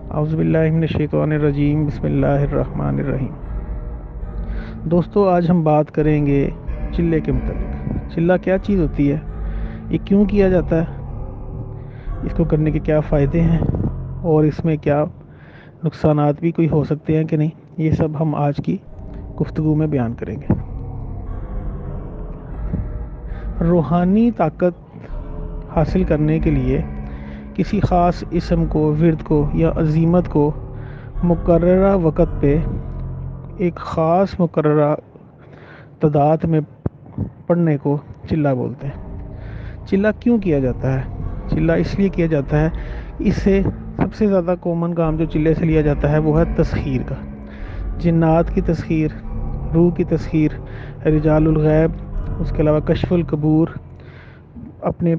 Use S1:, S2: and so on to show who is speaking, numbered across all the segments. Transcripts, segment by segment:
S1: اعوذ باللہ من الشیطان الرجیم، بسم اللہ الرحمن الرحیم۔ دوستو، آج ہم بات کریں گے چلے کے متعلق۔ چلہ کیا چیز ہوتی ہے، یہ کیوں کیا جاتا ہے، اس کو کرنے کے کیا فائدے ہیں اور اس میں کیا نقصانات بھی کوئی ہو سکتے ہیں کہ نہیں، یہ سب ہم آج کی گفتگو میں بیان کریں گے۔ روحانی طاقت حاصل کرنے کے لیے کسی خاص اسم کو، ورد کو یا عزیمت کو مقررہ وقت پہ ایک خاص مقررہ تعداد میں پڑھنے کو چلہ بولتے ہیں۔ چلہ کیوں کیا جاتا ہے؟ چلہ اس لیے کیا جاتا ہے، اس سے سب سے زیادہ کامن کام جو چلے سے لیا جاتا ہے وہ ہے تسخیر کا، جنات کی تسخیر، روح کی تسخیر، رجال الغیب، اس کے علاوہ کشف القبور، اپنے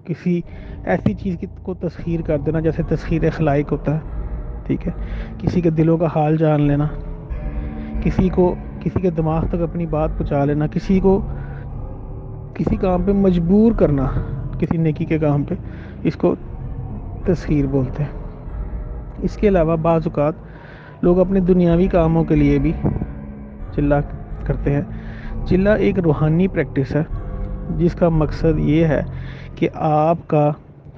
S1: کسی ایسی چیز کو تسخیر کر دینا جیسے تسخیر خلائق ہوتا ہے، ٹھیک ہے، کسی کے دلوں کا حال جان لینا، کسی کے دماغ تک اپنی بات پہنچا لینا، کسی کو کسی کام پہ مجبور کرنا، کسی نیکی کے کام پہ، اس کو تسخیر بولتے ہیں۔ اس کے علاوہ بعض اوقات لوگ اپنے دنیاوی کاموں کے لیے بھی چلہ کرتے ہیں۔ چلہ ایک روحانی پریکٹس ہے جس کا مقصد یہ ہے کہ آپ کا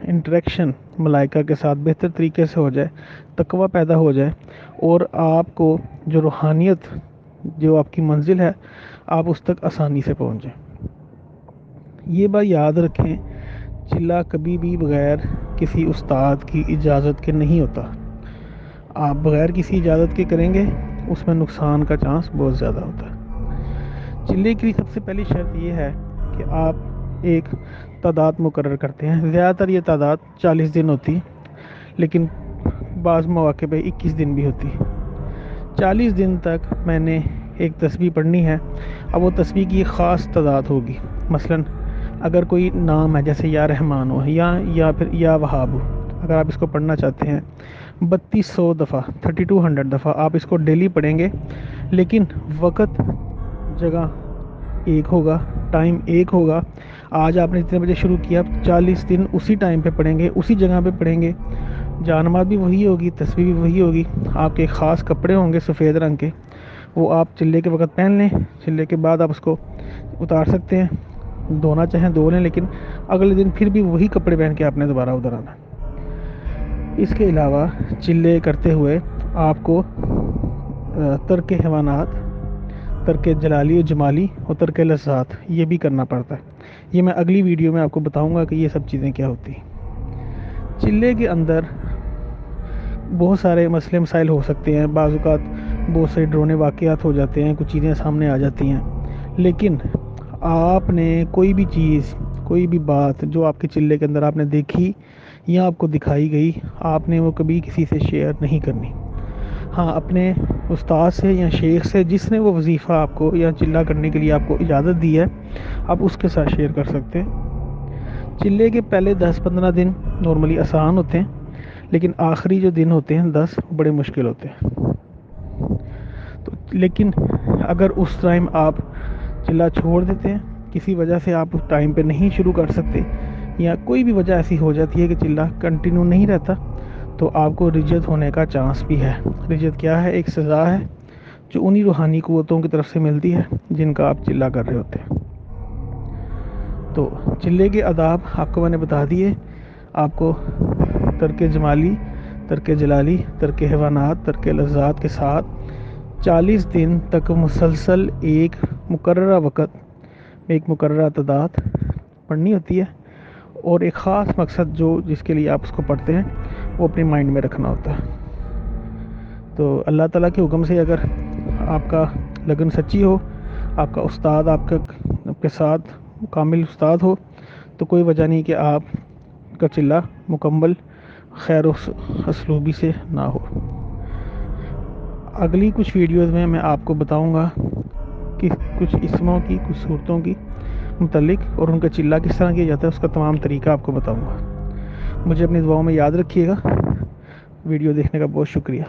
S1: انٹریکشن ملائکہ کے ساتھ بہتر طریقے سے ہو جائے، تقویٰ پیدا ہو جائے، اور آپ کو جو روحانیت، جو آپ کی منزل ہے، آپ اس تک آسانی سے پہنچ جائیں۔ یہ بات یاد رکھیں، چلہ کبھی بھی بغیر کسی استاد کی اجازت کے نہیں ہوتا۔ آپ بغیر کسی اجازت کے کریں گے، اس میں نقصان کا چانس بہت زیادہ ہوتا ہے۔ چلے کی سب سے پہلی شرط یہ ہے کہ آپ ایک تعداد مقرر کرتے ہیں۔ زیادہ تر یہ تعداد 40 دن ہوتی، لیکن بعض مواقع پہ 21 دن بھی ہوتی۔ 40 دن تک میں نے ایک تسبیح پڑھنی ہے۔ اب وہ تسبیح کی ایک خاص تعداد ہوگی، مثلا اگر کوئی نام ہے جیسے یا رحمان ہو یا پھر یا وہاب ہو، اگر آپ اس کو پڑھنا چاہتے ہیں 3200 دفعہ، 3200 دفعہ آپ اس کو ڈیلی پڑھیں گے، لیکن وقت، جگہ ایک ہوگا، ٹائم ایک ہوگا۔ آج آپ نے جتنے بجے شروع کیا، 40 دن اسی ٹائم پہ پڑھیں گے، اسی جگہ پہ پڑھیں گے، جانماز بھی وہی ہوگی، تسبیح بھی وہی ہوگی۔ آپ کے خاص کپڑے ہوں گے سفید رنگ کے، وہ آپ چلے کے وقت پہن لیں، چلے کے بعد آپ اس کو اتار سکتے ہیں، دھونا چاہیں دھو لیں، لیکن اگلے دن پھر بھی وہی کپڑے پہن کے آپ نے دوبارہ ادھر آنا۔ اس کے علاوہ چلے کرتے ہوئے آپ کو ترک حیوانات، ترک جلالی و جمالی اور ترک لذات یہ بھی کرنا پڑتا ہے۔ یہ میں اگلی ویڈیو میں آپ کو بتاؤں گا کہ یہ سب چیزیں کیا ہوتی ہیں۔ چلے کے اندر بہت سارے مسئلے مسائل ہو سکتے ہیں، بعض اوقات بہت سے ڈرونے واقعات ہو جاتے ہیں، کچھ چیزیں سامنے آ جاتی ہیں، لیکن آپ نے کوئی بھی چیز، کوئی بھی بات جو آپ کے چلے کے اندر آپ نے دیکھی یا آپ کو دکھائی گئی، آپ نے وہ کبھی کسی سے شیئر نہیں کرنی۔ ہاں، اپنے استاد سے یا شیخ سے جس نے وہ وظیفہ آپ کو یا چلہ کرنے کے لیے آپ کو اجازت دی ہے، آپ اس کے ساتھ شیئر کر سکتے ہیں۔ چلے کے پہلے 10-15 دن نارملی آسان ہوتے ہیں، لیکن آخری جو دن ہوتے ہیں 10 بڑے مشکل ہوتے ہیں۔ تو لیکن اگر اس ٹائم آپ چلہ چھوڑ دیتے ہیں، کسی وجہ سے آپ اس ٹائم پہ نہیں شروع کر سکتے، یا کوئی بھی وجہ ایسی ہو جاتی ہے کہ چلہ کنٹینیو نہیں رہتا، تو آپ کو رجت ہونے کا چانس بھی ہے۔ رجت کیا ہے؟ ایک سزا ہے جو انہی روحانی قوتوں کی طرف سے ملتی ہے جن کا آپ چلہ کر رہے ہوتے ہیں۔ تو چلے کے آداب آپ کو میں نے بتا دیے۔ آپ کو ترک جمالی، ترک جلالی، ترک حیوانات، ترک لذات کے ساتھ 40 دن تک مسلسل ایک مقررہ وقت، ایک مقررہ تعداد پڑھنی ہوتی ہے، اور ایک خاص مقصد جس کے لیے آپ اس کو پڑھتے ہیں وہ اپنے مائنڈ میں رکھنا ہوتا ہے۔ تو اللہ تعالیٰ کے حکم سے اگر آپ کا لگن سچی ہو، آپ کا استاد آپ کے ساتھ کامل استاد ہو، تو کوئی وجہ نہیں کہ آپ کا چلہ مکمل خیر و اسلوبی سے نہ ہو۔ اگلی کچھ ویڈیوز میں آپ کو بتاؤں گا کہ کچھ اسموں کی، کچھ صورتوں کی متعلق، اور ان کا چلہ کس طرح کیا جاتا ہے، اس کا تمام طریقہ آپ کو بتاؤں گا۔ مجھے اپنی دعاؤں میں یاد رکھیے گا۔ ویڈیو دیکھنے کا بہت شکریہ۔